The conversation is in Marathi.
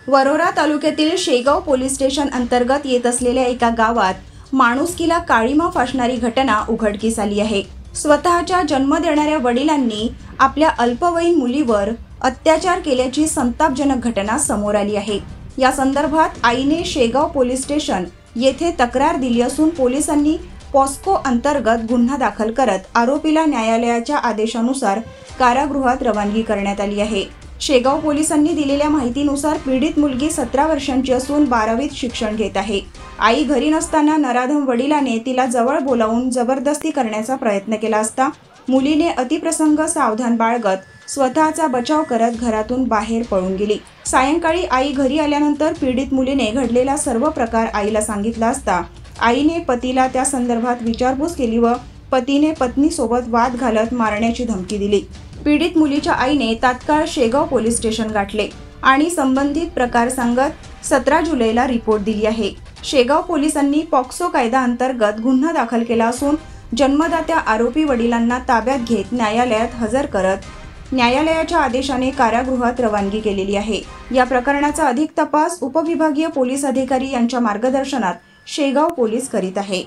वरोरा तालुक्यातील शेगाव पोलीस स्टेशन अंतर्गत येत असलेल्या एका गावात माणुसकीला काळीमा फासणारी घटना उघडकीस आली आहे। स्वतःच्या जन्म देणाऱ्या वडिलांनी आपल्या अल्पवयीन मुलीवर अत्याचार केल्याची संतापजनक घटना समोर आली आहे। या संदर्भात आईने शेगाव पोलीस स्टेशन येथे तक्रार दिली असून पोलिसांनी पॉस्को अंतर्गत गुन्हा दाखल करत आरोपीला न्यायालयाच्या आदेशानुसार कारागृहात रवानगी करण्यात आली आहे। शेगाव पोलिसांनी दिलेल्या माहितीनुसार पीडित मुलगी 17 वर्षांची असून 12वीत शिक्षण घेत आहे। आई घरी नसताना नराधम वडिलाने तिला जवळ बोलावून जबरदस्ती करण्याचा प्रयत्न केला असता मुलीने अतिप्रसंग सावधान बाळगत स्वतःचा बचाव करत घरातून बाहेर पळून गेली। सायंकाळी आई घरी आल्यानंतर पीडित मुलीने घडलेला सर्व प्रकार आईला सांगितला असता आईने पतीला त्या संदर्भात विचारपूस केली व पतीने पत्नीसोबत वाद घालत मारण्याची धमकी दिली। पीडित मुलीच्या आईने तात्काळ शेगाव पोलीस स्टेशन गाठले आणि संबंधित प्रकार सांगत 17 जुलैला रिपोर्ट दिली आहे। शेगाव पोलिसांनी पॉक्सो कायदा अंतर्गत गुन्हा दाखल केला असून जन्मदात्या आरोपी वडिलांना ताब्यात घेत न्यायालयात हजर करत न्यायालयाच्या आदेशाने कारागृहात रवानगी केलेली आहे। या प्रकरणाचा अधिक तपास उपविभागीय पोलीस अधिकारी यांच्या मार्गदर्शनात शेगाव पोलीस करीत आहे।